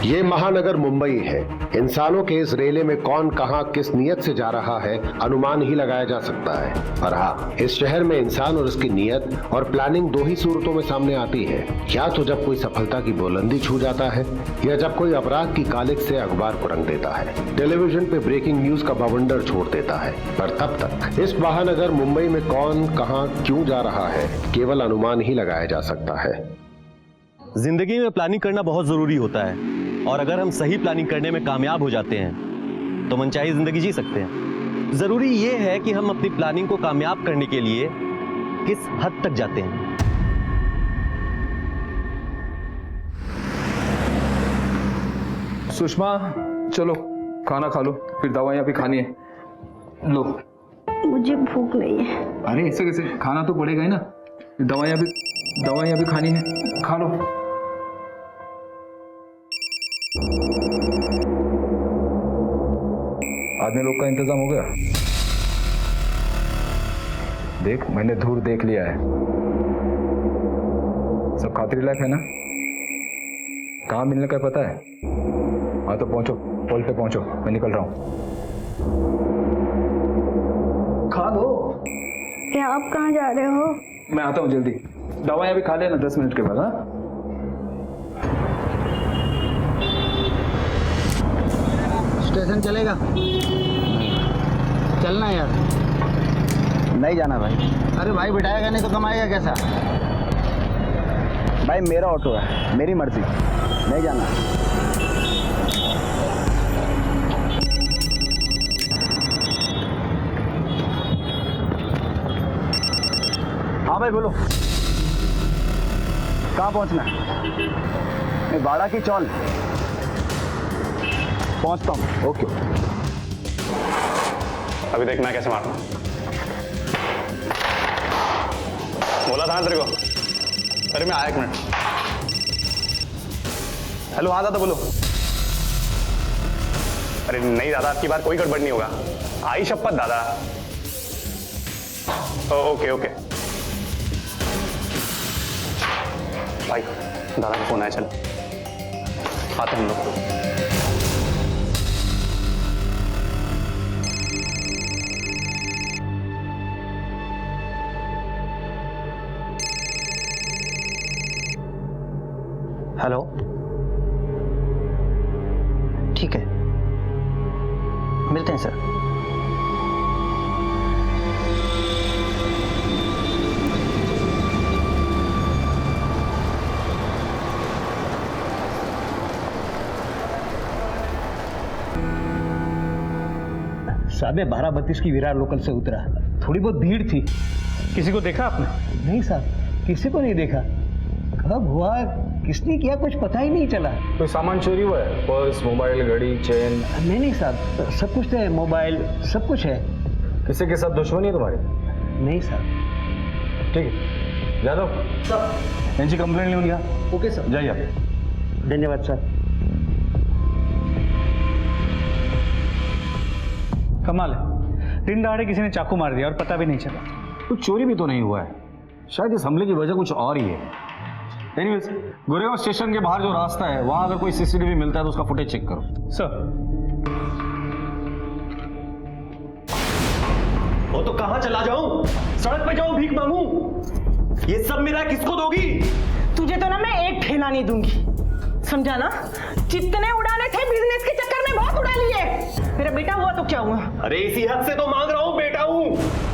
ये महानगर मुंबई है। इंसानों के इस रेले में कौन कहां किस नियत से जा रहा है अनुमान ही लगाया जा सकता है। और हाँ, इस शहर में इंसान और उसकी नियत और प्लानिंग दो ही सूरतों में सामने आती है। या तो जब कोई सफलता की बुलंदी छू जाता है, या जब कोई अपराध की कालिख से अखबार को रंग देता है, टेलीविजन पे ब्रेकिंग न्यूज का बवंडर छोड़ देता है। पर तब तक इस महानगर मुंबई में कौन कहां क्यों जा रहा है, केवल अनुमान ही लगाया जा सकता है। जिंदगी में प्लानिंग करना बहुत जरूरी होता है, और अगर हम सही प्लानिंग करने में कामयाब हो जाते हैं तो मनचाही जिंदगी जी सकते हैं। जरूरी यह है कि हम अपनी प्लानिंग को कामयाब करने के लिए किस हद तक जाते हैं। सुषमा, चलो खाना खा लो, फिर दवाइयाँ भी खानी है। लो। मुझे भूख नहीं है। अरे ऐसे कैसे, खाना तो पड़ेगा ही ना। दवाइयाँ भी खानी है, खा लो। आदमी लोग का इंतजाम हो गया? देख, मैंने धूर देख लिया है। सब खातिर लायक है ना? कहाँ मिलने का पता है? हाँ तो पहुंचो, पोल पे पहुंचो, मैं निकल रहा हूँ। खा लो। ये आप कहाँ जा रहे हो? मैं आता हूँ जल्दी। दवाइयाँ भी खा लेना 10 मिनट के बाद। हाँ, स्टेशन चलेगा? चलना यार। नहीं जाना भाई। अरे भाई, बिठाएगा नहीं तो कमाएगा कैसा? भाई मेरा ऑटो है, मेरी मर्जी, नहीं जाना। हाँ भाई बोलो, कहाँ पहुँचना है? बाड़ा की चौल पहुँचता हूँ। ओके। अभी देखना कैसे मारना। बोला था ना तेरे को। अरे मैं आया, 1 मिनट। हेलो, हाँ दादा बोलो। अरे नहीं दादा, आपकी बार कोई गड़बड़ नहीं होगा। आई शपथ दादा। ओके ओके भाई, दादा का फोन आया, चल आते हम लोग। हेलो, ठीक है, मिलते हैं सर। साहब, 12:32 की विरार लोकल से उतरा। थोड़ी बहुत भीड़ थी। किसी को देखा आपने? नहीं साहब, किसी को नहीं देखा। कब हुआ, किसने किया, कुछ पता ही नहीं चला। कोई सामान चोरी हुआ है? पर्स, मोबाइल, घड़ी, चेन? नहीं साहब, सब कुछ है, मोबाइल सब कुछ है। किसी के साथ दुश्मनी है तुम्हारी? नहीं साहब। ठीक है, जादव सर, इनकी कंप्लेंट लिखूंगा। ओके सर, जाइए आप। धन्यवाद सर। कमाल है, दिन दहाड़े किसी ने चाकू मार दिया और पता भी नहीं चला। कुछ चोरी भी तो नहीं हुआ है। शायद इस हमले की वजह कुछ और ही है। एनीवेज, गोरेगांव स्टेशन के बाहर जो रास्ता है, वहां अगर कोई सीसीटीवी मिलता है तो उसका फुटेज चेक करो। सर, वो तो कहां चला जाऊं? सड़क पे जाऊं, भीख मांगू? ये सब मेरा किसको दोगी? तुझे तो ना मैं एक ठेला नहीं दूंगी, समझा ना? जितने उड़ाने थे बिजनेस के चक्कर में बहुत उड़ा लिए। मेरा बेटा हुआ तो क्या हुआ? अरे इसी हद से तो मांग रहा हूं, बेटा हूं।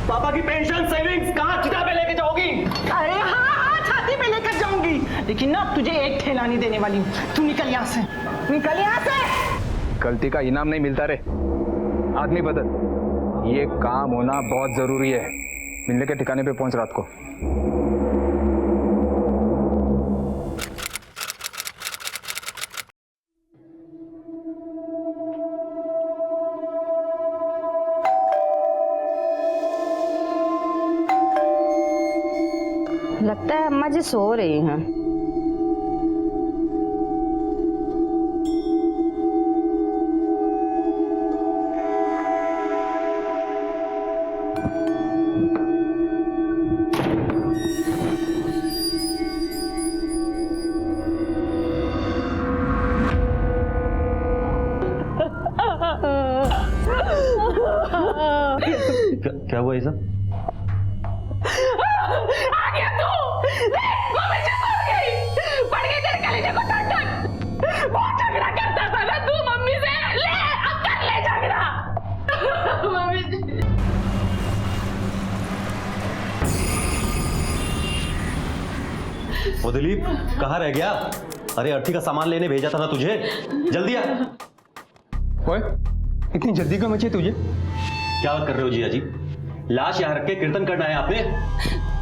पापा की पेंशन सेविंग्स कहां चिता पे लेके जाओगी? अरे हाँ, छाती पे लेकर जाऊंगी, लेकिन ना तुझे एक ठेला नहीं देने वाली हूँ। तू निकल यहाँ से, निकल यहाँ से। गलती का इनाम नहीं मिलता रे, आदमी बदल। ये काम होना बहुत जरूरी है। मिलने के ठिकाने पे पहुंच रात को। लगता है अम्मा जी सो रही हैं। क्या हुआ ये सब? आ गया तू। ले, मम्मी चुप हो गई। पड़ गई तेरे कलेजे को टन। बहुत झगड़ा करता था ना तू मम्मी से। ले, अब कर ले झगड़ा। मम्मी जी। वो दिलीप कहाँ रह गया? अरे अर्थी का सामान लेने भेजा था ना तुझे, जल्दी आ। ओए, इतनी जल्दी क्यों मची तुझे? क्या बात कर रहे हो जिया जी? लाश यहाँ रख के कीर्तन करना है आपने?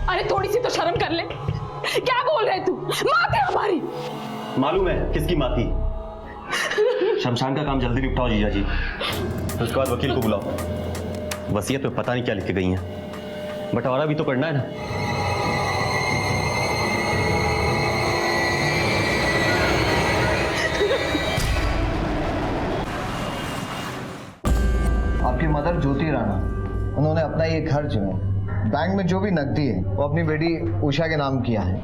अरे थोड़ी सी तो शर्म कर ले। क्या बोल रहे तू? माँ थी हमारी। मालूम है किसकी माँ थी। शमशान का काम जल्दी निपटाओ जीजा जी, उसके बाद वकील को बुलाओ। वसीयत में पता नहीं क्या लिख के गई हैं, बंटवारा भी तो करना है ना। आपकी मदर ज्योति राणा, उन्होंने अपना ये घर जो है, बैंक में जो भी नकदी है वो अपनी बेटी उषा के नाम किया है।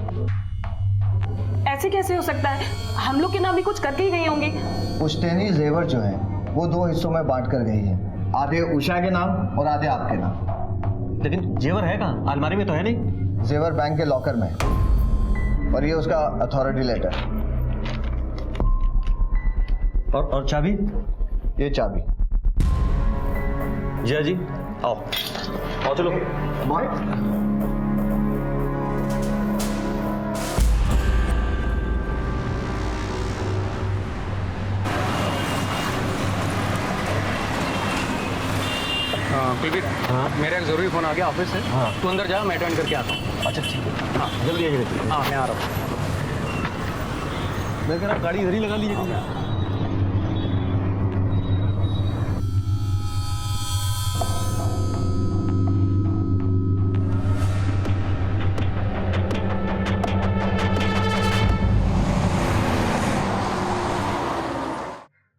ऐसे कैसे हो सकता है? हम लोग के नाम भी कुछ करके ही गई होंगी। पुश्तैनी जेवर जो है वो 2 हिस्सों में बांट कर गई है, आधे उषा के नाम और आधे आपके नाम। लेकिन जेवर है कहाँ? अलमारी में तो है नहीं। जेवर बैंक के लॉकर में, और ये उसका अथॉरिटी लेटर। और चाबी? ये चाबी। जिया जी आओ, आओ चलो। बॉय, कुलदीप, मेरा एक जरूरी फोन आ गया ऑफिस से। तू अंदर जा, मैं अटेंड करके आता हूँ। अच्छा ठीक है, हाँ जल्दी आइए। हाँ मैं आ रहा हूँ। मैं कह रहा हूँ गाड़ी इधर ही लगा लीजिए।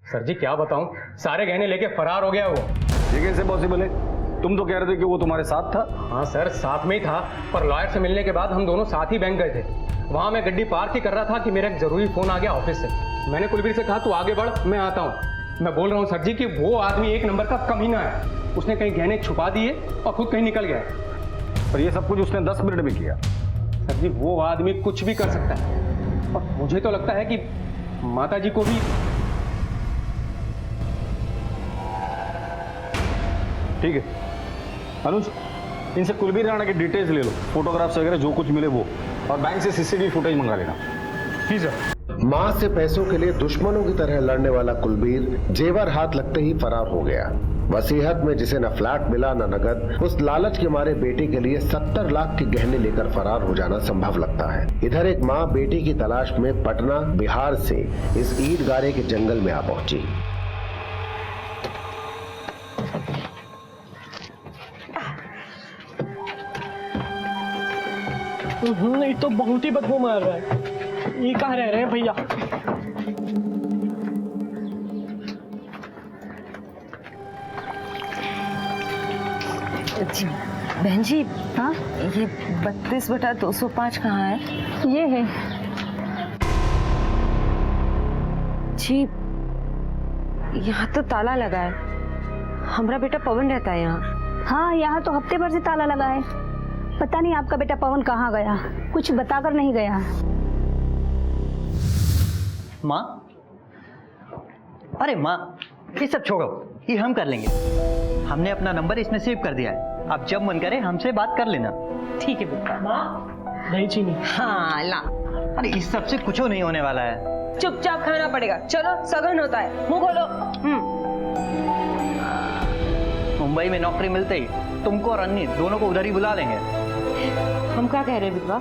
सर जी क्या बताऊं, सारे गहने लेके फरार हो गया वो। ये कैसे पॉसिबल है? तुम तो कह रहे थे कि वो तुम्हारे साथ था। हाँ सर, साथ में ही था, पर लॉयर से मिलने के बाद हम दोनों साथ ही बैंक गए थे। वहां मैं गड्डी पार्क ही कर रहा था कि मेरा एक जरूरी फोन आ गया ऑफिस से। मैंने कुलवीर से कहा तू आगे बढ़, मैं आता हूँ। मैं बोल रहा हूँ सर जी कि वो आदमी एक नंबर का कमीना है। उसने कहीं गहने छुपा दिए और खुद कहीं निकल गया। पर ये सब कुछ उसने 10 मिनट में किया। सर जी वो आदमी कुछ भी कर सकता है, और मुझे तो लगता है कि माता जी को भी। ठीक है अनुज, इनसे कुलवीर राणा की डिटेल्स ले लो, फोटोग्राफ्स वगैरह जो कुछ मिले वो, और बैंक से सीसीटीवी फुटेज मंगा लेना। जी सर। मां से पैसों के लिए दुश्मनों की तरह लड़ने वाला कुलबीर जेवर हाथ लगते ही फरार हो गया। वसीयत में जिसे न फ्लैट मिला न नगद, उस लालच के मारे बेटे के लिए 70 लाख के गहने लेकर फरार हो जाना संभव लगता है। इधर एक मां बेटी की तलाश में पटना बिहार से इस ईट गारे के जंगल में आ पहुंची। नहीं तो बहुत ही बदबू मार रहा है। ये कहाँ रह रहे हैं भैया? जी बहन जी, हाँ ये 32/205 कहाँ है? ये है जी। यहाँ तो ताला लगा है। हमारा बेटा पवन रहता है यहाँ। हाँ, यहाँ तो हफ्ते भर से ताला लगा है। पता नहीं आपका बेटा पवन कहाँ गया, कुछ बताकर नहीं गया। माँ, अरे माँ, ये सब छोड़ो, ये हम कर लेंगे। हमने अपना नंबर इसमें सेव कर दिया है। आप जब मन करे हमसे बात कर लेना। ठीक है बेटा। माँ दही चीनी। हाँ ला। अरे इस सब से कुछ नहीं होने वाला है। चुपचाप खाना पड़ेगा। चलो सगन होता है, मुंह खोलो। मुंबई में नौकरी मिलते ही तुमको और अन्नी दोनों को उधर ही बुला लेंगे। हम क्या कह रहे हैं विधवा,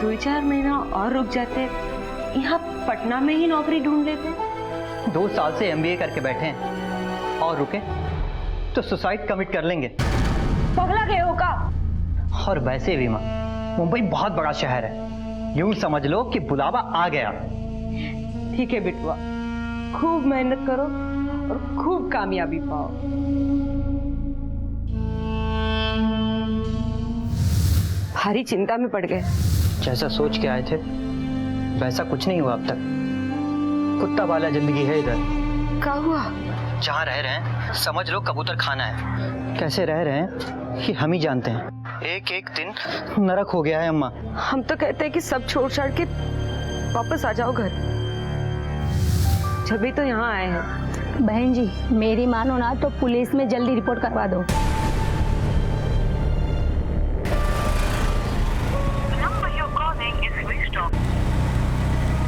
2-4 महीना और रुक जाते, यहाँ पटना में ही नौकरी ढूंढ लेते। 2 साल से MBA करके बैठे हैं, और रुके तो सुसाइड कमिट कर लेंगे। पगला गए हो का? और वैसे भी माँ, मुंबई बहुत बड़ा शहर है, यूं समझ लो कि बुलावा आ गया। ठीक है बिटवा, खूब मेहनत करो और खूब कामयाबी पाओ। भारी चिंता में पड़ गए। जैसा सोच के आए थे वैसा कुछ नहीं हुआ अब तक। कुत्ता वाला जिंदगी है इधर। क्या हुआ? जहाँ रह रहे हैं समझ लो कबूतर खाना है। कैसे रह रहे हैं ये हम ही जानते हैं। एक एक दिन नरक हो गया है अम्मा। हम तो कहते हैं कि सब छोड़ छाड़ के वापस आ जाओ घर। जब भी तो यहाँ आए हैं। बहन जी मेरी मानो ना तो पुलिस में जल्दी रिपोर्ट करवा दो।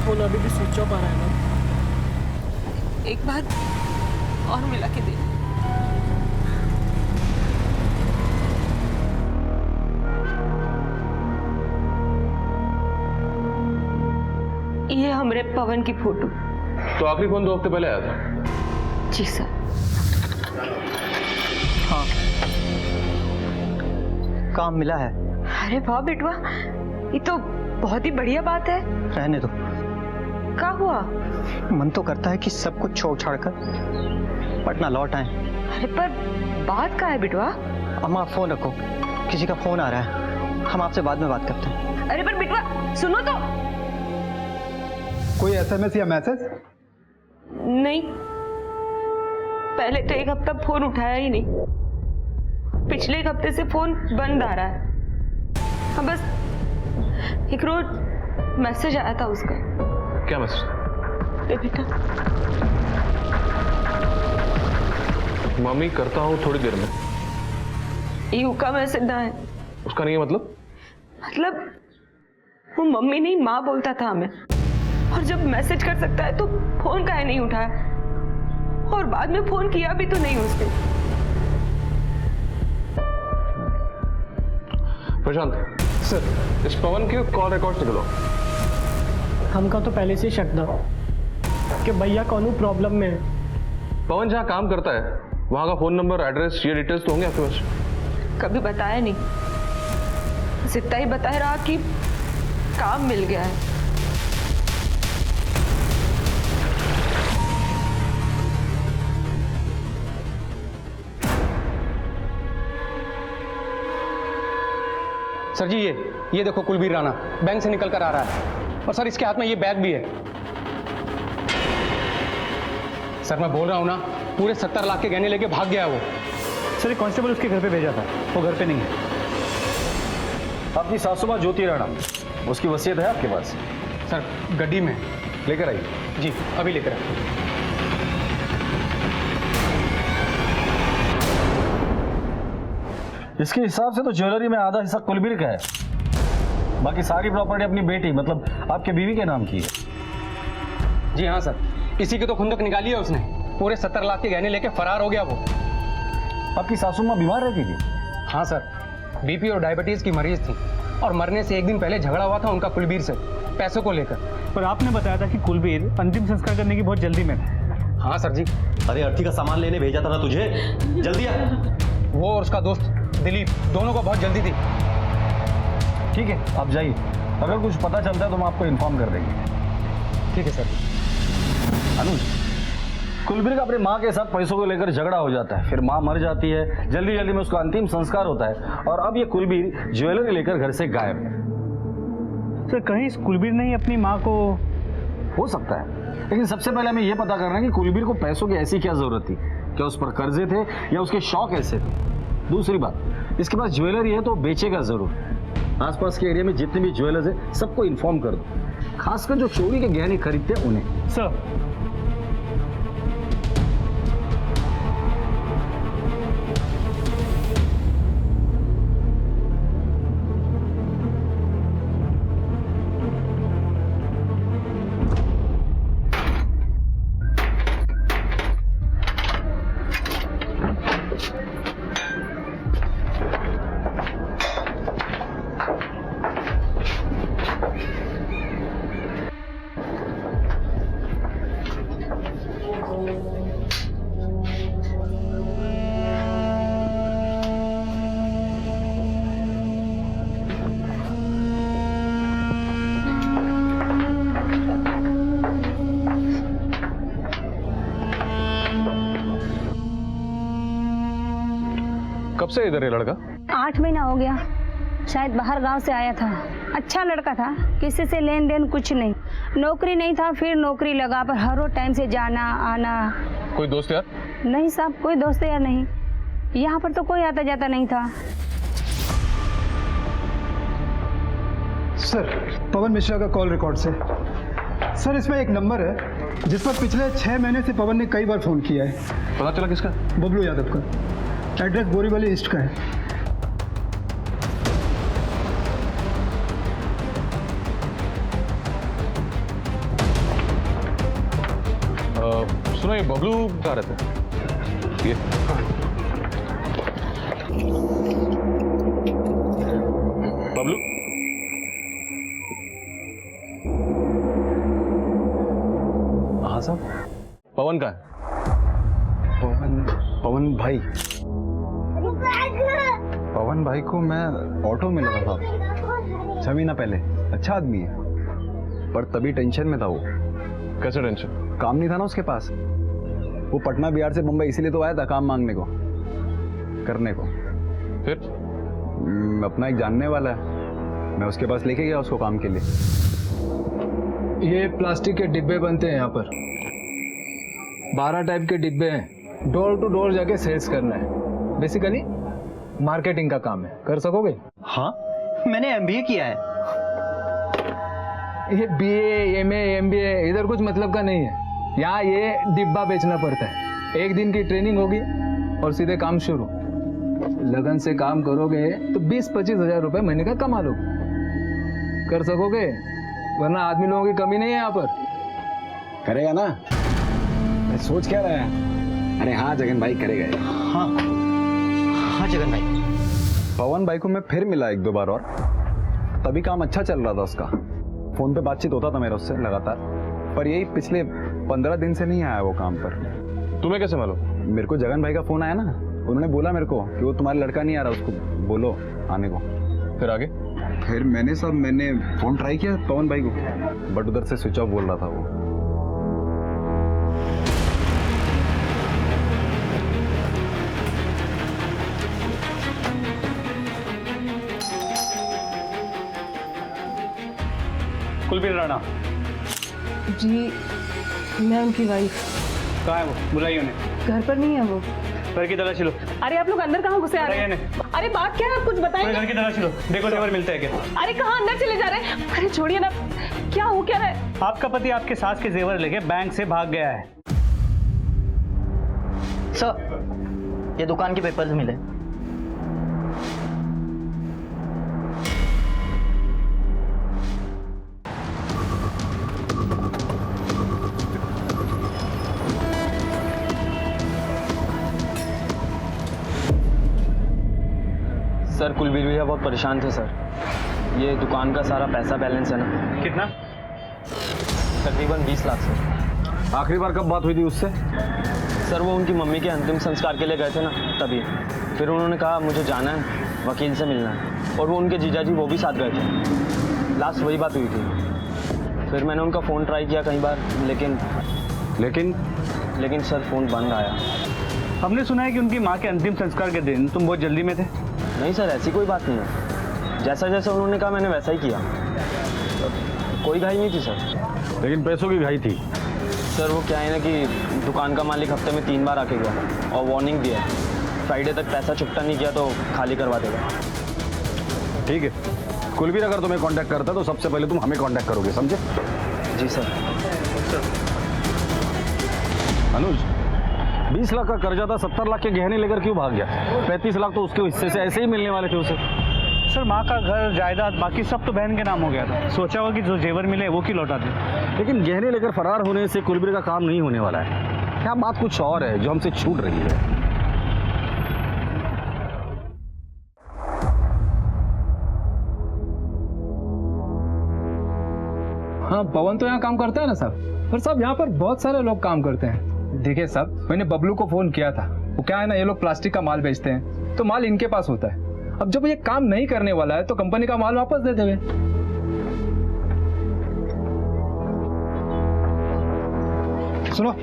फोन अभी भी स्विच ऑफ आ रहा है ना। एक बार और मिला के दे। ये हमरे पवन की फोटो। तो आखिरी फोन 2 हफ्ते पहले आया था। जी सर। हाँ काम मिला है। अरे वाह बेटवा, ये तो बहुत ही बढ़िया बात है। रहने दो। क्या हुआ? मन तो करता है कि सब कुछ छोड़ छाड़ कर पटना लौट आए। अरे पर बात क्या है बेटवा? अम्मा फोन रखो, किसी का फोन आ रहा है, हम आपसे बाद में बात करते हैं। अरे पर बेटवा सुनो तो। कोई SMS या मैसेज? नहीं, पहले तो 1 हफ्ता फोन उठाया ही नहीं। पिछले 1 हफ्ते से फोन बंद आ रहा है। हाँ बस एक रोज मैसेज आया था उसका। क्या मैसेज? ए बेटा। मम्मी करता हूँ थोड़ी देर में। यू का मैसेज ना है। उसका नहीं है मतलब? मतलब वो मम्मी नहीं माँ बोलता था हमें, और जब मैसेज कर सकता है तो फोन काहे नहीं उठाया, और बाद में फोन किया भी तो नहीं उसने। प्रशांत सर, इस पवन के कॉल रिकॉर्ड निकलो। हमका तो पहले से शक था कि भैया कौन प्रॉब्लम में है। पवन जहाँ काम करता है वहाँ का फोन नंबर, एड्रेस, ये डिटेल्स तो होंगे आपके पास? कभी बताया नहीं, बस इतना ही बताया रहा कि काम मिल गया है। सर जी ये देखो कुलबीर राणा बैंक से निकल कर आ रहा है, और सर इसके हाथ में ये बैग भी है। सर मैं बोल रहा हूँ ना, पूरे 70 लाख के गहने लेके भाग गया वो। सर कांस्टेबल उसके घर पे भेजा था, वो घर पे नहीं है। आपकी सासू माँ ज्योति राणा, उसकी वसीयत है आपके पास? सर गड्डी में लेकर आइए। जी अभी लेकर आए। इसके हिसाब से तो ज्वेलरी में आधा हिस्सा कुलबीर का है, बाकी सारी प्रॉपर्टी अपनी बेटी मतलब आपके बीवी के नाम की है। जी हाँ सर, इसी की तो खुंदक निकाली है उसने। पूरे 70 लाख के गहने लेके फरार हो गया वो। आपकी सासू माँ बीमार रहती थी? हाँ सर, बीपी और डायबिटीज की मरीज थी, और मरने से 1 दिन पहले झगड़ा हुआ था उनका कुलबीर से पैसों को लेकर। पर आपने बताया था कि कुलबीर अंतिम संस्कार करने की बहुत जल्दी में था। हाँ सर जी। अरे अर्थी का सामान लेने भेजा था ना तुझे, जल्दी आ। वो और उसका दोस्त दिलीप दोनों को बहुत जल्दी थी। ठीक है आप जाइए, अगर कुछ पता चलता है तो हम आपको इन्फॉर्म कर देंगे। ठीक है सर। अनुज, कुलबीर का अपनी माँ के साथ पैसों को लेकर झगड़ा हो जाता है, फिर माँ मर जाती है, जल्दी जल्दी में उसका अंतिम संस्कार होता है, और अब ये कुलबीर ज्वेलरी लेकर घर से गायब है। सर कहीं इस कुलबीर ने ही अपनी माँ को? हो सकता है, लेकिन सबसे पहले हमें यह पता करना है कि कुलबीर को पैसों की ऐसी क्या जरूरत थी, क्या उस पर कर्जे थे या उसके शौक ऐसे थे। दूसरी बात, इसके पास ज्वेलरी है तो बेचेगा जरूर। आसपास के एरिया में जितने भी ज्वेलर्स है सबको इन्फॉर्म कर दो, खासकर जो चोरी के गहने खरीदते हैं उन्हें। सर कब से इधर है लड़का? 8 महीना हो गया, शायद बाहर गांव से आया था। अच्छा लड़का था, किसी से लेन देन कुछ नहीं, नौकरी नहीं था, फिर नौकरी लगा पर हर रोज टाइम से जाना आना। कोई दोस्त यार? नहीं साहब, कोई दोस्त यार नहीं। यहाँ पर तो कोई आता जाता नहीं था। सर, पवन मिश्रा का कॉल रिकॉर्ड से। सर, इसमें एक नंबर है जिस पर पिछले 6 महीने से पवन ने कई बार फोन किया है। पता चला किसका? बबलू यादव का। एड्रेस बोरीवली ईस्ट का है। सुनो, ये बबलू कहाँ रहता है? ये बबलू? हाँ साहब। पवन का है? पवन भाई? पवन भाई को मैं ऑटो में लगा था 6 महीना पहले। अच्छा आदमी है, पर तभी टेंशन में था वो। कैसे टेंशन? काम नहीं था ना उसके पास। वो पटना बिहार से मुंबई इसीलिए तो आया था काम मांगने को, करने को। फिर? अपना एक जानने वाला है, मैं उसके पास लेके गया उसको काम के लिए। ये प्लास्टिक के डिब्बे बनते हैं यहाँ पर। 12 टाइप के डिब्बे हैं। डोर टू डोर जाके सेल्स करना है। बेसिकली मार्केटिंग का काम है। कर सकोगे? हाँ, मैंने MBA किया है। ये BA, MA, MBA इधर कुछ मतलब का नहीं है। यहाँ ये डिब्बा बेचना पड़ता है। 1 दिन की ट्रेनिंग होगी और सीधे काम शुरू। लगन से काम करोगे तो 20-25 हजार रुपए महीने का कमा लोगे। कर सकोगे? वरना आदमी लोगों की कमी नहीं है यहाँ पर। करेगा ना? मैं सोच क्या रहा है? अरे हाँ जगन भाई, करेगा। हाँ हाँ जगन भाई। पवन भाई को मैं फिर मिला 1-2 बार और तभी काम अच्छा चल रहा था उसका। फोन पे बातचीत होता था मेरा उससे लगातार, पर यही पिछले 15 दिन से नहीं आया वो काम पर। तुम्हें कैसे मालूम? मेरे को जगन भाई का फोन आया ना, उन्होंने बोला मेरे को कि वो तुम्हारा लड़का नहीं आ रहा, उसको बोलो आने को। फिर आगे? फिर मैंने फोन ट्राई किया पवन भाई को, बट उधर से स्विच ऑफ बोल रहा था वो। कुलबीर राणा जी, मैं उनकी वाइफ। कहाँ है वो? बुलाइए उन्हें। घर पर नहीं है वो। घर की तलाशी लो। अरे आप लोग अंदर कहाँ घुसे आ रहे हैं? अरे बात क्या है, आप कुछ बताइए। घर की तलाशी लो, देखो जेवर मिलता है क्या। अरे कहाँ अंदर चले जा रहे हैं? अरे छोड़िए ना, क्या हो क्या रहा है? आपका पति आपके सास के जेवर लेके बैंक से भाग गया है। सर, ये दुकान के पेपर्स मिले। सर, कुलबीर भैया बहुत परेशान थे सर। ये दुकान का सारा पैसा बैलेंस है ना। कितना? तकरीबन 20 लाख सर। आखिरी बार कब बात हुई थी उससे? सर, वो उनकी मम्मी के अंतिम संस्कार के लिए गए थे ना, तभी। फिर उन्होंने कहा मुझे जाना है, वकील से मिलना है, और वो उनके जीजाजी वो भी साथ गए थे। लास्ट वही बात हुई थी। फिर मैंने उनका फ़ोन ट्राई किया कई बार, लेकिन सर फ़ोन बंद आया। हमने सुना है कि उनकी माँ के अंतिम संस्कार के दिन तुम बहुत जल्दी में थे। नहीं सर, ऐसी कोई बात नहीं है। जैसा जैसा उन्होंने कहा मैंने वैसा ही किया। कोई घाई नहीं थी सर। लेकिन पैसों की घाई थी। सर, वो क्या है ना कि दुकान का मालिक हफ्ते में 3 बार आके गया और वार्निंग दिया है, फ्राइडे तक पैसा चुकता नहीं किया तो खाली करवा देगा। ठीक है, कुलबीर अगर तुम्हें कांटेक्ट करता तो सबसे पहले तुम हमें कांटेक्ट करोगे, समझे? जी सर। अनुज, 20 लाख का कर्जा था, 70 लाख के गहने लेकर क्यों भाग गया? 35 लाख तो उसके हिस्से से ऐसे ही मिलने वाले थे उसे। सर, माँ का घर, जायदाद, बाकी सब तो बहन के नाम हो गया था। सोचा होगा कि जो जेवर मिले वो क्यों लौटा दे। लेकिन गहने लेकर फरार होने से कुलबीर का काम नहीं होने वाला है। क्या बात कुछ और है जो हमसे छूट रही है? हाँ, पवन तो यहाँ काम करता है ना साहब, पर साहब यहाँ पर बहुत सारे लोग काम करते हैं। देखिए साहब, मैंने बबलू को फोन किया था। वो क्या है ना, ये लोग प्लास्टिक का माल बेचते हैं, तो माल इनके पास होता है। अब जब ये काम नहीं करने वाला है तो कंपनी का माल वापस दे देंगे। सुनो।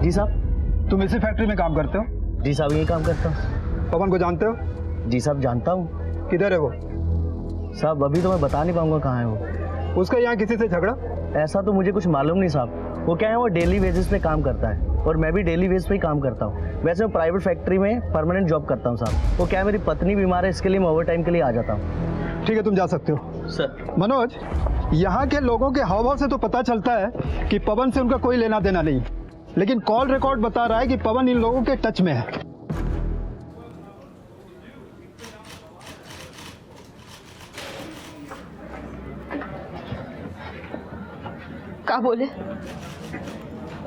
जी साहब। तुम इसी फैक्ट्री में काम करते हो? जी साहब, यही काम करता हूँ। पवन को जानते हो? जी साहब, जानता हूँ। किधर है वो? साहब, अभी तो मैं बता नहीं पाऊंगा कहाँ है वो। उसका यहाँ किसी से झगड़ा? ऐसा तो मुझे कुछ मालूम नहीं साहब। वो क्या है, वो डेली बेसिस पे काम करता है और मैं भी डेली बेस पे ही काम करता हूँ। वैसे मैं प्राइवेट फैक्ट्री में परमानेंट जॉब करता हूँ साहब। वो क्या है, मेरी पत्नी बीमार है, इसके लिए मैं ओवर टाइम के लिए आ जाता हूँ। ठीक है, तुम जा सकते हो। सर मनोज, यहाँ के लोगों के हाव भाव से तो पता चलता है कि पवन से उनका कोई लेना देना नहीं, लेकिन कॉल रिकॉर्ड बता रहा है कि पवन इन लोगों के टच में है। क्या बोले?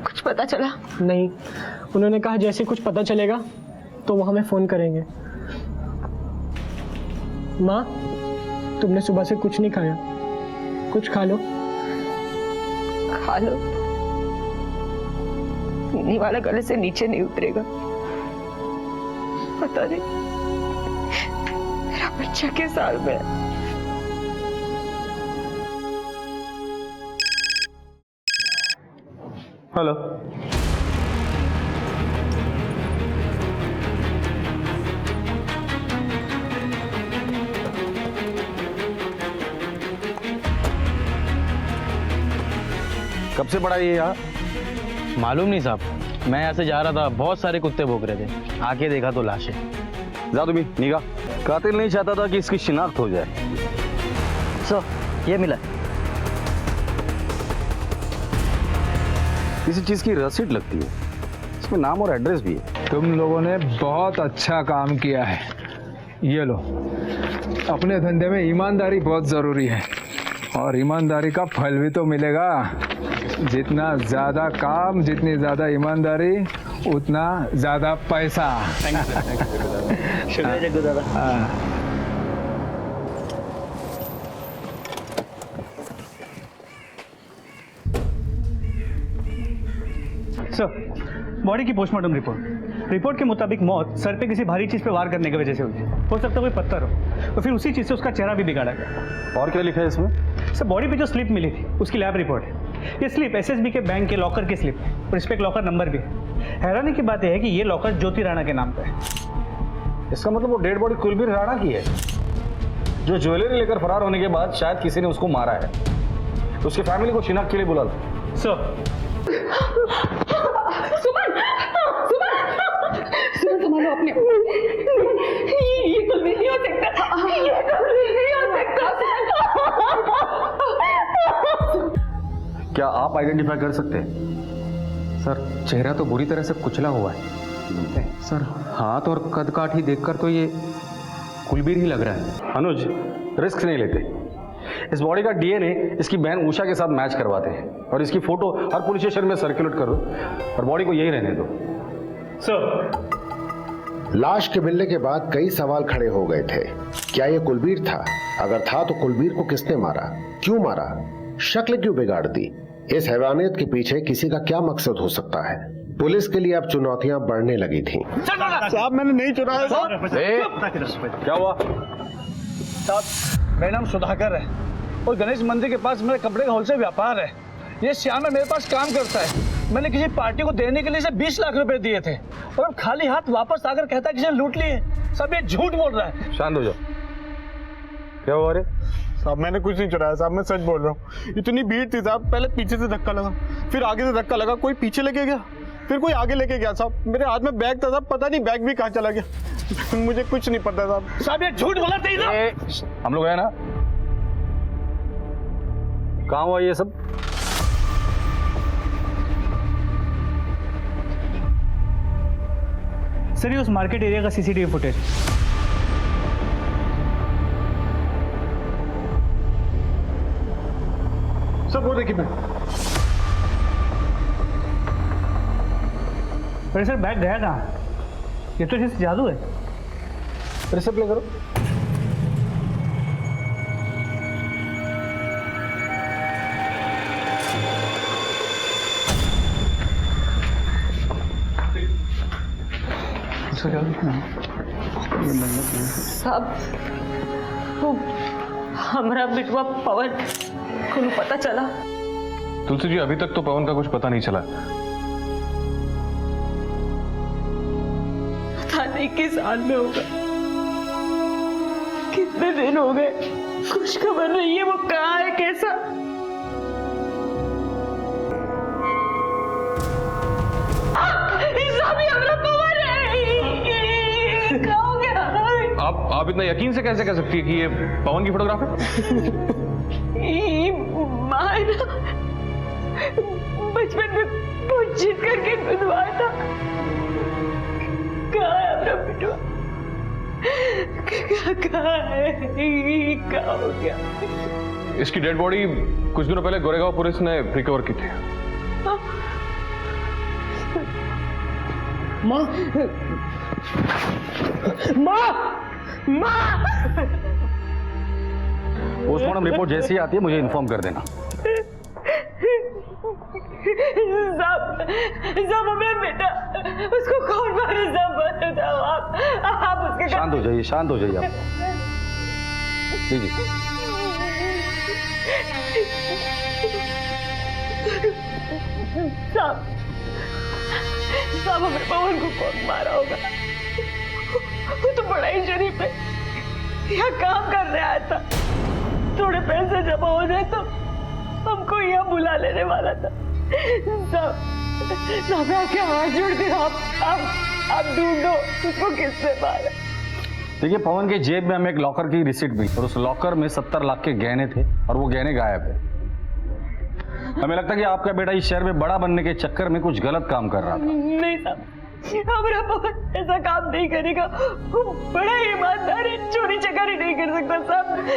कुछ पता चला? नहीं, उन्होंने कहा जैसे कुछ पता चलेगा तो वो हमें फोन करेंगे। माँ, तुमने सुबह से कुछ नहीं खाया, कुछ खा लो। खा लो? पीने वाला गले से नीचे नहीं उतरेगा। पता नहीं मेरा बच्चा किस हाल में है। हेलो, कब से पड़ा ये यहाँ? मालूम नहीं साहब, मैं यहाँ से जा रहा था, बहुत सारे कुत्ते भौंक रहे थे, आके देखा तो लाश है। जा तुम्हें निगाह, कातिल नहीं चाहता था कि इसकी शिनाख्त हो जाए। सर ये मिला। किसी चीज की रसीद लगती है, इसमें नाम और एड्रेस भी है। तुम लोगों ने बहुत अच्छा काम किया है। ये लो, अपने धंधे में ईमानदारी बहुत जरूरी है, और ईमानदारी का फल भी तो मिलेगा। जितना ज्यादा काम, जितनी ज्यादा ईमानदारी, उतना ज्यादा पैसा। शुक्रिया जग्गू दादा। सर, बॉडी की पोस्टमार्टम रिपोर्ट के मुताबिक मौत सर पे किसी भारी चीज पे वार करने की वजह से हुई। हो सकता है कोई पत्थर हो, तो फिर उसी चीज से उसका चेहरा भी बिगाड़ा गया। और क्या लिखा है इसमें? सर, बॉडी पे जो स्लिप मिली थी उसकी लैब रिपोर्ट है। ये स्लिप एसएसबी के बैंक के लॉकर की स्लिप है, और इस पे एक लॉकर नंबर भी है। हैरानी की बात यह है कि ये लॉकर ज्योति राणा के नाम पे है। इसका मतलब वो डेड बॉडी कुलबीर राणा की है, जो ज्वेलरी लेकर फरार होने के बाद शायद किसी ने उसको मारा है। तो उसकी फैमिली को शिनाख्त के लिए बुला लो। सर सुमन संभालो अपने। ये कुलबीर नहीं हो सकता, ये कुलबीर नहीं हो सकता। क्या आप आइडेंटिफाई कर सकते हैं? सर, चेहरा तो बुरी तरह से कुचला हुआ है सर, हाथ और कद काठ ही देखकर तो ये कुलबीर ही लग रहा है। अनुज, रिस्क नहीं लेते। इस बॉडी का डीएनए इसकी बहन उषा के साथ मैच करवाते हैं, और इसकी फोटो हर पुलिस स्टेशन में सर्कुलेट करो, और बॉडी को यही रहने दो। सर, लाश के मिलने के बाद कई सवाल खड़े हो गए थे। क्या यह कुलबीर था? अगर था तो कुलबीर को किसने मारा, क्यों मारा, शक्ल क्यों बिगाड़ दी? इस हैवानियत के पीछे किसी का क्या मकसद हो सकता है? पुलिस के लिए अब चुनौतियां बढ़ने लगी थीं। साहब, मैंने नहीं चुराया साहब। क्या हुआ? साहब, मेरा नाम सुधाकर है और गणेश मंदिर के पास मेरे कपड़े का होलसेल व्यापार है। ये श्याम है, मेरे पास काम करता है। मैंने किसी पार्टी को देने के लिए इसे 20 लाख रुपए दिए थे, और अब खाली हाथ वापस आकर कहता है कि इसे लूट लिए। सब ये झूठ बोल रहा है। शांत हो जाओ। क्या हुआ रे? साहब, मैंने कुछ नहीं चुराया साहब, मैं सच बोल रहा हूँ। इतनी भीड़ थी साहब, पहले पीछे से धक्का लगा, फिर आगे से धक्का लगा, कोई पीछे लेके गया, फिर कोई आगे लेके गया साहब। मेरे हाथ में बैग था साहब, पता नहीं बैग भी कहाँ चला गया। मुझे कुछ नहीं पता साहब। साहब, ये झूठ बोला था। हम लोग है ना, कहाँ हुआ ये सब? सर, ये उस मार्केट एरिया का सीसीटीवी फुटेज। सब वो देखिए। अरे सर, बैग गया कहाँ? ये तो जैसे जादू है। रिसिप्ट ले करो। साहब, वो हमारा बिटवा पवन को पता चला? तुलसी जी, अभी तक तो पवन का कुछ पता नहीं चला। पता नहीं किस हाल में होगा, कितने दिन हो गए, कुछ खबर नहीं है वो कहाँ है, कैसा। आप इतना यकीन से कैसे कह सकती है कि ये पवन की फोटोग्राफ है? ये माँ ना बचपन में बहुत जिद करके गुदवाया था। कहाँ है अपना बेटवा? कहाँ है? ये क्या हो गया? इसकी डेड बॉडी कुछ दिनों पहले गोरेगांव पुलिस ने रिकवर की थी। माँ माँ माँ पोस्टमार्टम रिपोर्ट जैसी आती है मुझे इन्फॉर्म कर देना। साहब हमें बेटा उसको कौन मारे? साहब बताओ आप उसके। शांत हो जाइए, शांत हो जाइए आप। लीजिए। साहब हमें पवन को कौन मारा होगा? वो तो बड़ा ही शरीफ है, यहाँ काम करने आया था। थोड़े पैसे जमा हो जाए तो हमको यहाँ बुला लेने वाला था। साहब मैं क्या हाथ जोड़ती हूँ, आप ढूंढो उसको किसने मारा। देखिए, पवन के जेब में हमें एक लॉकर की रिसीट मिली और उस लॉकर में 70 लाख के गहने थे और वो गहने गायब है। हमें लगता है कि आपका बेटा इस शहर में बड़ा बनने के चक्कर में कुछ गलत काम कर रहा था। नहीं साहब, हमारा पवन ऐसा काम नहीं करेगा। वो बड़ा ईमानदार है, चोरी चकारी नहीं कर सकता।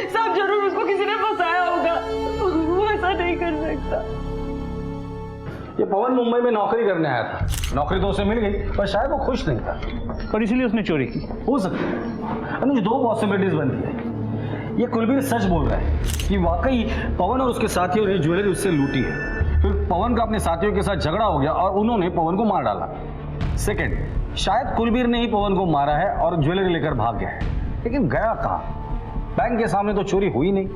साहब जरूर उसको किसी ने फंसाया होगा, वो ऐसा नहीं कर सकता। ये पवन मुंबई में नौकरी करने आया था, नौकरी तो उसे मिल गई पर शायद वो खुश नहीं था और इसीलिए उसने चोरी की। हो सकता है। मुझे दो पॉसिबिलिटीज बनती है। ये कुलबीर सच बोल रहा है कि वाकई पवन और उसके साथियों ने ज्वेलरी उससे लूटी है, फिर पवन का अपने साथियों के साथ झगड़ा हो गया और उन्होंने पवन को मार डाला। सेकंड, शायद कुलबीर ने ही पवन को मारा है और ज्वेलरी लेकर भाग गया है, लेकिन गया कहाँ? बैंक के सामने तो चोरी हुई नहीं।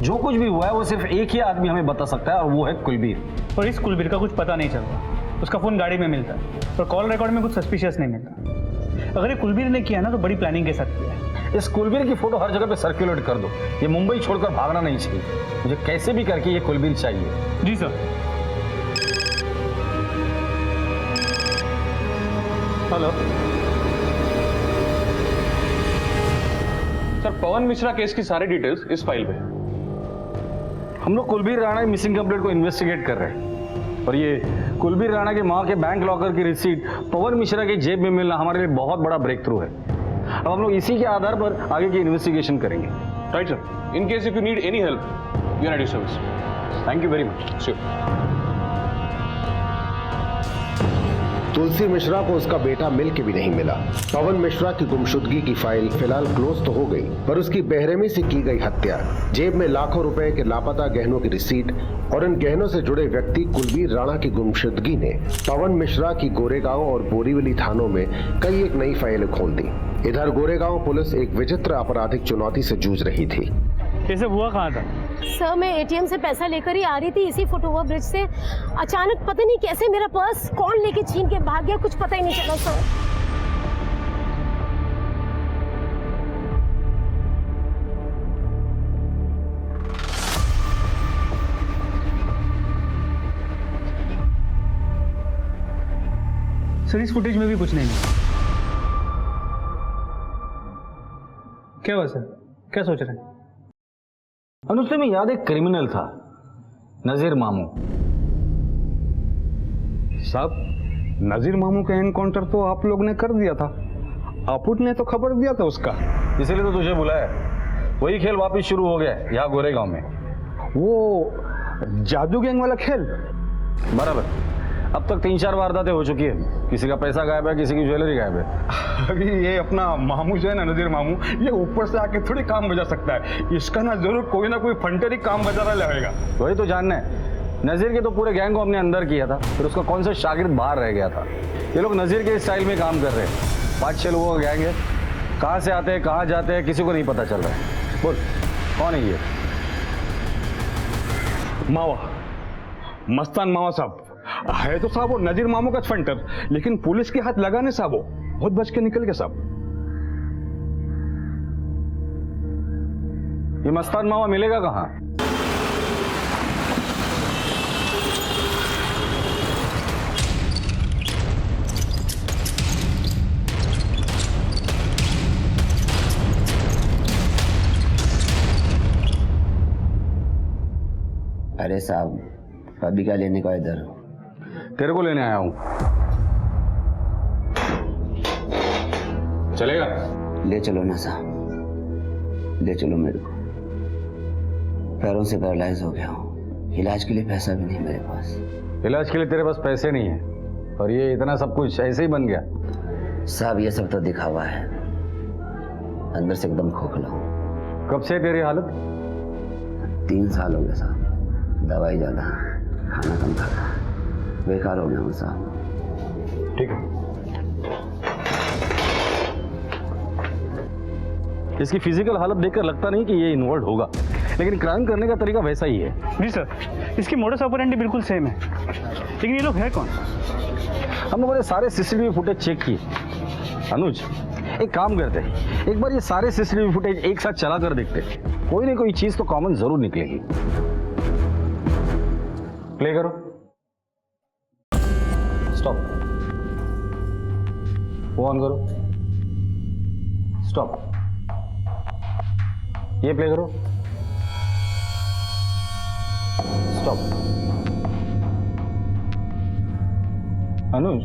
जो कुछ भी हुआ है वो सिर्फ एक ही आदमी हमें बता सकता है और वो है कुलबीर। और इस कुलबीर का कुछ पता नहीं चलता। उसका फोन गाड़ी में मिलता है और कॉल रिकॉर्ड में कुछ सस्पिशियस नहीं मिलता। अगर ये कुलबीर ने किया ना तो बड़ी प्लानिंग के साथ किया है। इस कुलबीर की फोटो हर जगह पे सर्कुलेट कर दो। ये मुंबई छोड़कर भागना नहीं चाहिए। मुझे कैसे भी करके ये कुलबीर चाहिए। जी सर। हेलो सर, पवन मिश्रा केस की सारी डिटेल्स इस फाइल में। हम लोग कुलबीर राणा की मिसिंग कंप्लेंट को इन्वेस्टिगेट कर रहे हैं और ये कुलबीर राणा के मां के बैंक लॉकर की रिसीट पवन मिश्रा के जेब में मिलना हमारे लिए बहुत बड़ा ब्रेक थ्रू है। अब हम लोग इसी के आधार पर आगे की इन्वेस्टिगेशन करेंगे। Right sir. In case if you need any help you are at your service. Thank you very much. Sure. Tulsi Mishra को उसका बेटा मिल के भी नहीं मिला। पवन मिश्रा की गुमशुदगी की फाइल फिलहाल क्लोज तो हो गई, पर उसकी बेरहमी से की गई हत्या, जेब में लाखों रुपए के लापता गहनों की रिसीट और इन गहनों से जुड़े व्यक्ति कुलबीर राणा की गुमशुदगी ने पवन मिश्रा की गोरेगांव और बोरीवली थानों में कई एक नई फाइलें खोल दी। इधर गोरेगांव पुलिस एक विचित्र आपराधिक चुनौती से जूझ रही थी। कैसे हुआ कहाँ था? सर मैं एटीएम से पैसा लेकर ही आ रही थी इसी फुटओवर ब्रिज से। अचानक पता नहीं कैसे मेरा पर्स कौन लेके छीन के भाग गया, कुछ पता ही नहीं चला सर। सर इस फुटेज में भी कुछ नहीं है। क्या हुआ सर, क्या सोच रहे हैं? अनुज में याद एक क्रिमिनल था, नजीर मामू। साहब, नजीर मामू का एनकाउंटर तो आप लोग ने कर दिया था। आपुट ने तो खबर दिया था उसका, इसीलिए तो तुझे बुलाया। वही खेल वापस शुरू हो गया यहाँ गोरेगांव में। वो जादू गैंग वाला खेल। बराबर। अब तक 3-4 वारदातें हो चुकी है। किसी का पैसा गायब है, किसी की ज्वेलरी गायब है। अभी ये अपना मामू जो है ना, नजीर मामू, ये ऊपर से आके थोड़ी काम बजा सकता है। इसका ना जरूर कोई ना कोई फंटेरी काम बजा रहा रहेगा। वही तो जानना है। नजीर के तो पूरे गैंग को हमने अंदर किया था, फिर उसका कौन सा शागिर्द बाहर रह गया था। ये लोग नजीर के स्टाइल में काम कर रहे हैं। 5-6 लोगों का गैंग है। कहाँ से आते हैं, कहाँ जाते हैं, किसी को नहीं पता चल रहा है। बोल, कौन है ये? मावा, मस्तान मावा साहब है तो साहब वो नजीर मामू का फंटर, लेकिन पुलिस के हाथ लगाने साहब वो बहुत बच के निकल गया साहब। ये मस्तान मावा मिलेगा कहाँ? अरे साहब, भाभी का लेने का इधर? तेरे को लेने आया हूं। चलेगा? ले चलो ना साहब, ले चलो मेरे को। पैरों से पैरालाइज हो गया हूँ, इलाज के लिए पैसा भी नहीं मेरे पास। इलाज के लिए तेरे पास पैसे नहीं है और ये इतना सब कुछ ऐसे ही बन गया? साहब ये सब तो दिखावा है, अंदर से एकदम खोखला हूँ। कब से तेरी हालत? 3 साल हो गए साहब, दवाई ज्यादा, खाना कम खाता, बेकार हो गया हूँ साहब। ठीक है, इसकी फिजिकल हालत देखकर लगता नहीं कि ये इन्वॉल्व होगा, लेकिन क्राइम करने का तरीका वैसा ही है। जी सर, इसकी मोडस ऑपरेंडी बिल्कुल सेम है, लेकिन ये लोग है कौन? हम लोगों ने सारे सीसीटीवी फुटेज चेक किए। अनुज, एक काम करते हैं, एक बार ये सारे सीसीटीवी फुटेज एक साथ चला कर देखते हैं, कोई ना कोई चीज तो कॉमन जरूर निकलेगी। प्ले करो। स्टॉप। वो ऑन करो। स्टॉप। ये प्ले करो। स्टॉप। अनुज,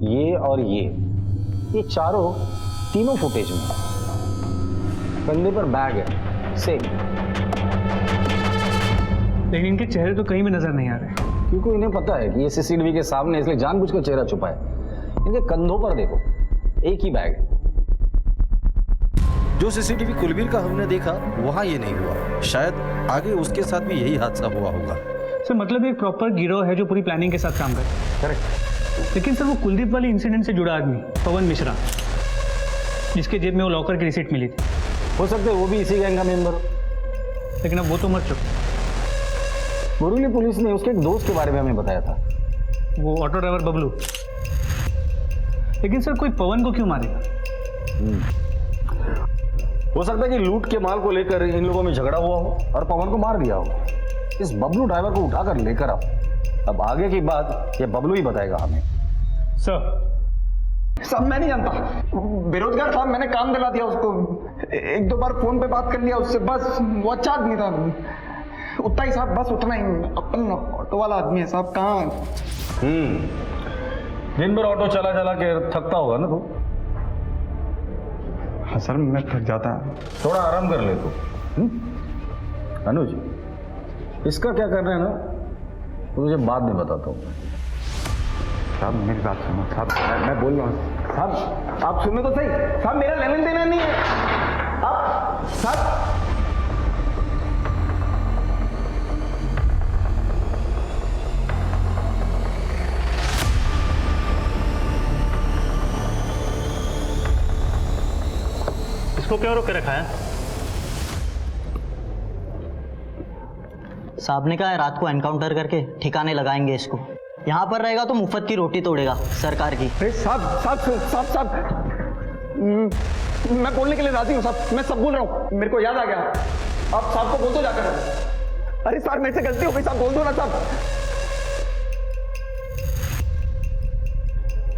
ये और ये चारों तीनों फुटेज में कंधे पर बैग है, सेम। लेकिन इनके चेहरे तो कहीं भी नजर नहीं आ रहे, क्योंकि इन्हें पता है कि ये सीसीटीवी के सामने, इसलिए जानबूझकर चेहरा छुपाए। इनके कंधों पर देखो, एक ही बैग है। जो सीसीटीवी कुलबीर का हमने देखा वहां ये नहीं हुआ, शायद आगे उसके साथ भी यही हादसा हुआ होगा। सर मतलब एक प्रॉपर गिरोह है जो पूरी प्लानिंग के साथ काम करे। करेक्ट। लेकिन सर वो कुलदीप वाली इंसिडेंट से जुड़ा आदमी पवन मिश्रा, जिसके जेब में वो लॉकर की रिसीट मिली थी, हो सकता है वो भी इसी गैंग का मेंबर हो। लेकिन अब वो तो मर चुका। बोरीवली पुलिस ने उसके एक दोस्त के बारे में हमें बताया था, वो ऑटो ड्राइवर बबलू। लेकिन सर कोई पवन को क्यों मारेगा? हो सकता है कि लूट के माल को लेकर इन लोगों में झगड़ा हुआ हो और पवन को मार दिया हो। इस बबलू ड्राइवर को उठाकर लेकर आओ, अब आगे की बात ये बबलू ही बताएगा हमें। सर साहब मैं नहीं जानता, बेरोजगार था, मैंने काम दिला दिया उसको, 1-2 बार फोन पे बात कर लिया उससे, बस वो अच्छा आदमी था, उतना ही साहब, बस उतना ही। अपन ऑटो वाला आदमी है साहब, कहाँ। दिन भर ऑटो चला चला के थकता होगा ना तू? हाँ सर मैं थक जाता, थोड़ा आराम कर ले तू। अनुज, इसका क्या करना है ना, तो मुझे बाद में बताता हूँ। साहब मेरी बात सुनो साहब, मैं बोल रहा हूँ साहब, आप सुनो तो सही साहब, मेरा लेन देना नहीं है आप साहब। इसको क्यों रोक के रखा है? साहब ने कहा है रात को एनकाउंटर करके ठिकाने लगाएंगे इसको। यहाँ पर रहेगा तो मुफ्त की रोटी तोड़ेगा सरकार की। साहब साहब साहब साहब, मैं बोलने के लिए राजी हूँ साहब, मैं सब बोल रहा हूँ, मेरे को याद आ गया। आप साहब को बोल दो जाकर। अरे सर मेरे से गलती हो गई साहब, बोल दो ना साहब।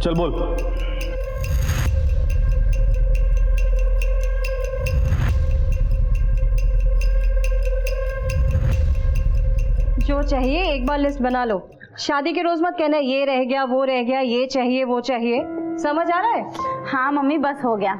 चल बोल। जो चाहिए एक बार लिस्ट बना लो, शादी के रोज मत कहना ये रह गया वो रह गया, ये चाहिए वो चाहिए, समझ आ रहा है? हाँ मम्मी बस हो गया।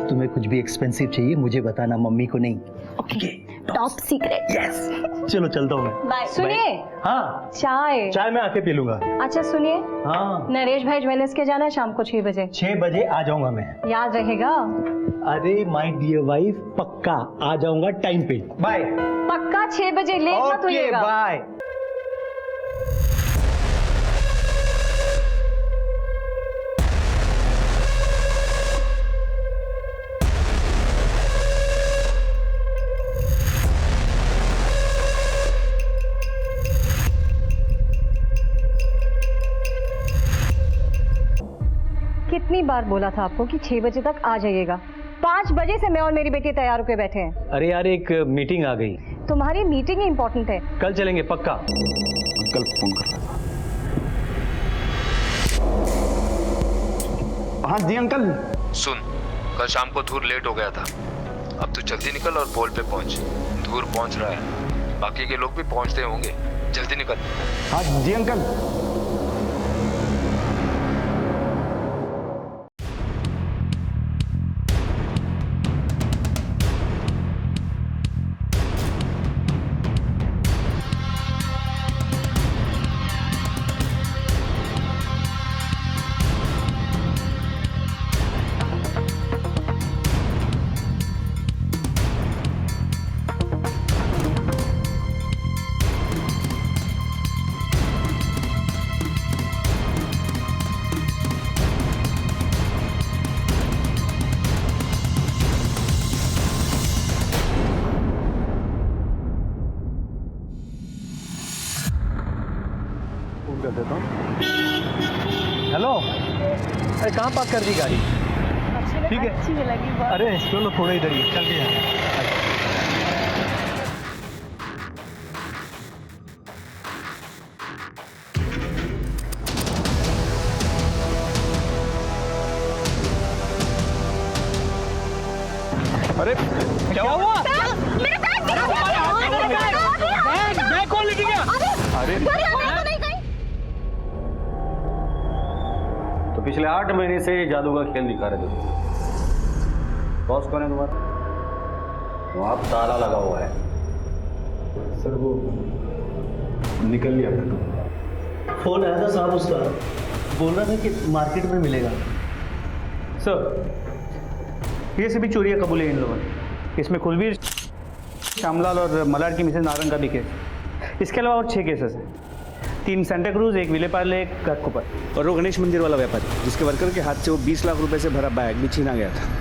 तुम्हें कुछ भी एक्सपेंसिव चाहिए मुझे बताना, मम्मी को नहीं। Okay, top secret. यस, चलो चलता हूँ मैं। बाय। सुनिए, हाँ चाय मैं आके पी लूंगा। अच्छा सुनिए, हाँ नरेश भाई ज्वेलर्स के जाना है शाम को 6 बजे। 6 बजे आ जाऊंगा मैं। याद रहेगा? अरे माय डियर वाइफ, पक्का आ जाऊंगा टाइम पे। बाय। पक्का 6 बजे, लेट मत होइएगा। बाय। कितनी बार बोला था आपको कि 6 बजे तक आ जाइएगा? 5 बजे से मैं और मेरी बेटी तैयार होकर बैठे हैं। अरे यार एक मीटिंग आ गई। तुम्हारी मीटिंग ही इम्पोर्टेंट है। कल चलेंगे पक्का। कल फोन कर। हाँ जी अंकल। सुन, कल शाम को धूर लेट हो गया था, अब तू जल्दी निकल और पोल पे पहुंच। दूर पहुंच रहा है, बाकी के लोग भी पहुंचते होंगे, जल्दी निकल। हाँ जी अंकल। कर देता हूँ। हेलो, अरे कहाँ पार्क कर दी गाड़ी? ठीक है, अच्छी लगी बहुत। अरे चलो थोड़ा इधर ही चल के अरे क्या हुआ? बैग कौन लेके गया? अरे तो पिछले 8 महीने से जादू का खेल दिखा रहे थे। बॉस कौन है तुम्हारा? वहां ताला लगा हुआ है। सर वो निकल लिया फोन आया था साहब उसका, बोल रहा था कि मार्केट में मिलेगा। सर ये सभी चोरियां कबूल है इन लोगों ने। इसमें कुलवीर, श्यामलाल और मलाड की मिसेज नारंग का भी केस। इसके अलावा और 6 केसेस हैं। 3 सेंटा क्रूज, 1 विलेपार्ले, 1 घाटकोपर। और वो गणेश मंदिर वाला व्यापारी जिसके वर्कर के हाथ से वो 20 लाख रुपए से भरा बैग भी छीना गया था।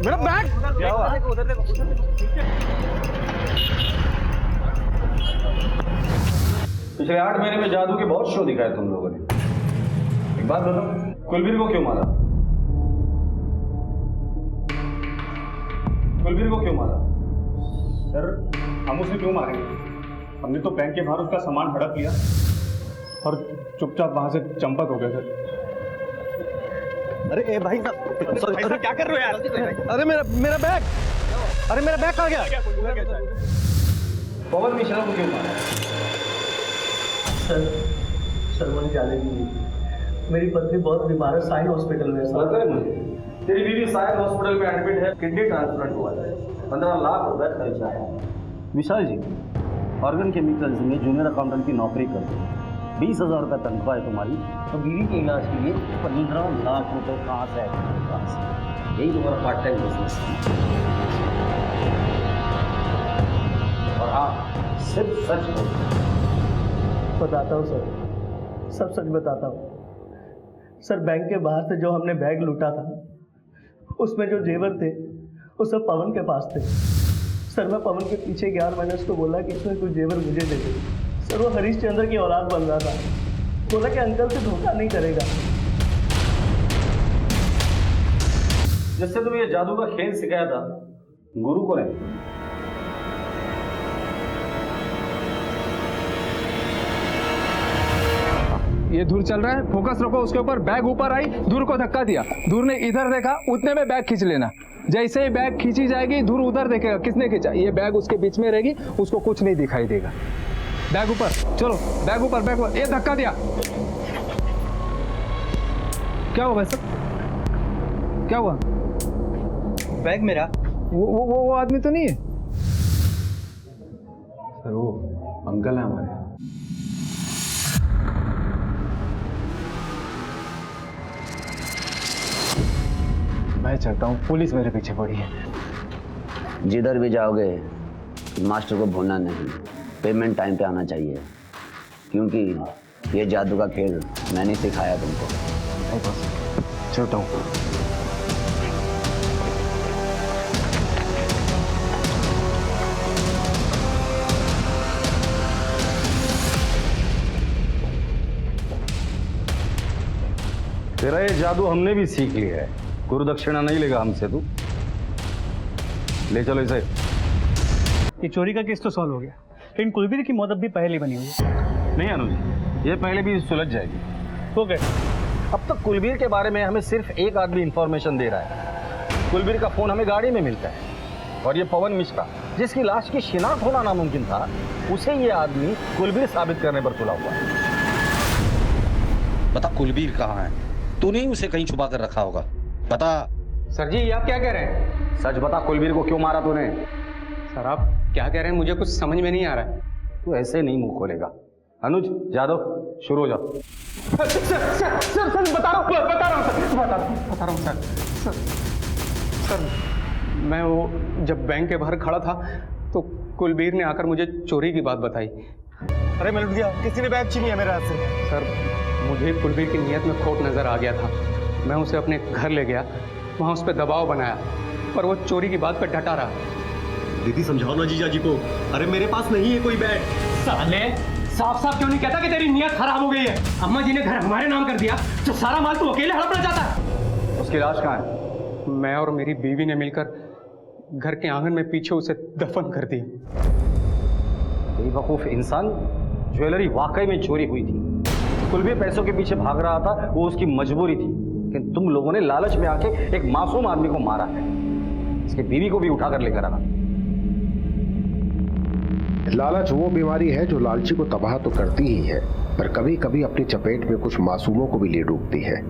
मेरा बैग क्या हुआ? पिछले 8 महीने में जादू के बहुत शो दिखाए तुम लोगों ने। एक बात बताओ, कुलवीर को क्यों मारा? कुलवीर को क्यों मारा? सर हम उसे क्यों मारेंगे? हमने तो बैंक के बाहर उसका सामान हड़प लिया और चुपचाप वहां से चंपत हो गए सर। अरे ए भाई भाई साहब क्या कर रहे हो यार? अरे मेरा बैग, अरे मेरा बैग कहाँ गया? पवन मिश्रा को क्यों मारा? सर मुझे जाने दीजिए, मेरी पत्नी बहुत बीमार है, साइन हॉस्पिटल में। पता है मुझे, तेरी बीवी साइन हॉस्पिटल में एडमिट है, किडनी ट्रांसप्लांट हुआ है, 15 लाख रुपए खर्चा है। विशाल जी, ऑर्गन केमिकल्स में जूनियर अकाउंटेंट की नौकरी करते हैं, 20,000 रुपये तनख्वाह है तुम्हारी, तो बीवी के इलाज के लिए 15 लाख रुपए कहाँ से आए तुम्हारे पास? यही तुम्हारा पार्ट टाइम बिजनेस है। और हाँ, सिर्फ सच बोलो। बताता हूँ सर, सब सच बताता हूँ सर। बैंक के बाहर से जो हमने बैग लूटा था, उसमें जो जेवर थे वो सब पवन के पास थे। सर मैं पवन के पीछे गया और मैंने उसको बोला कि इसमें कुछ जेवर मुझे दे दे। सर वो हरीशचंद्र की औलाद बन रहा था, बोला कि अंकल से धोखा नहीं करेगा। जिससे तुम्हें ये जादू का खेल सिखाया था, गुरु को नहीं। ये धूर चल रहा है, फोकस रखो उसके ऊपर। बैग ऊपर आई, धूर को धक्का दिया, धूर ने इधर देखा, उतने में बैग खींच लेना। जैसे ही बैग खींची जाएगी, धूर उधर देखेगा किसने खींचा। ये बैग उसके बीच में रहेगी, उसको कुछ नहीं दिखाई देगा। बैग ऊपर, चलो बैग ऊपर, बैग ऊपर। ये धक्का दिया, क्या हुआ भाई साहब? क्या हुआ? बैग मेरा। वो आदमी तो नहीं है सर? वो अंकल है हमारे। मैं चलता हूँ, पुलिस मेरे पीछे पड़ी है। जिधर भी जाओगे मास्टर को भूलना नहीं, पेमेंट टाइम पे आना चाहिए, क्योंकि ये जादू का खेल मैंने सिखाया तुमको। नहीं बस, चलता हूँ। तेरा ये जादू हमने भी सीख लिया है। गुरु दक्षिणा नहीं लेगा हमसे तू। ले चलो इसे। ये चोरी का केस तो सॉल्व हो गया, लेकिन कुलबीर की मौत अब भी पहले बनी हुई है। नहीं अनुज, ये पहले भी सुलझ जाएगी। तो क्या? अब तक कुलबीर के बारे में हमें सिर्फ एक आदमी इंफॉर्मेशन दे रहा है। कुलबीर का फोन हमें गाड़ी में मिलता है, और ये पवन मिश्रा जिसकी लाश की शिनाख्त होना नामुमकिन था, उसे ये आदमी कुलबीर साबित करने पर तुला हुआ है। बता कुलबीर कहाँ है? तूने ही उसे कहीं छुपा कर रखा होगा, बता। सर जी ये आप क्या कह रहे हैं? सच बता, कुलबीर को क्यों मारा तूने? सर आप क्या कह रहे हैं, मुझे कुछ समझ में नहीं आ रहा है। तू ऐसे नहीं मुंह खोलेगा। अनुज जादव शुरू हो जाओ। सर बता रहा हूँ सर, मैं वो जब बैंक के बाहर खड़ा था तो कुलबीर ने आकर मुझे चोरी की बात बताई। अरे मैं लुट गया, किसी ने बैग छीनी है मेरे हाथ से। सर मुझे कुलबीर की नीयत में खोट नजर आ गया था। मैं उसे अपने घर ले गया, वहाँ उस पर दबाव बनाया, पर वो चोरी की बात पर डटा रहा। दीदी समझाओ ना जीजा जी को। अरे मेरे पास नहीं है कोई बैग। साले साफ साफ क्यों नहीं कहता कि तेरी नीयत खराब हो गई है? अम्मा जी ने घर हमारे नाम कर दिया तो सारा माल तू अकेले हड़पना चाहता है। उसकी लाश कहाँ है? मैं और मेरी बीवी ने मिलकर घर के आंगन में पीछे उसे दफन कर दिया। बेवकूफ इंसान, ज्वेलरी वाकई में चोरी हुई थी। कुलबीर पैसों के पीछे भाग रहा था, वो उसकी मजबूरी थी, लेकिन तुम लोगों ने लालच में आके एक मासूम आदमी को मारा है। इसकी बीवी को भी उठाकर लेकर आना। लालच वो बीमारी है जो लालची को तबाह तो करती ही है, पर कभी कभी अपनी चपेट में कुछ मासूमों को भी ले डूबती है।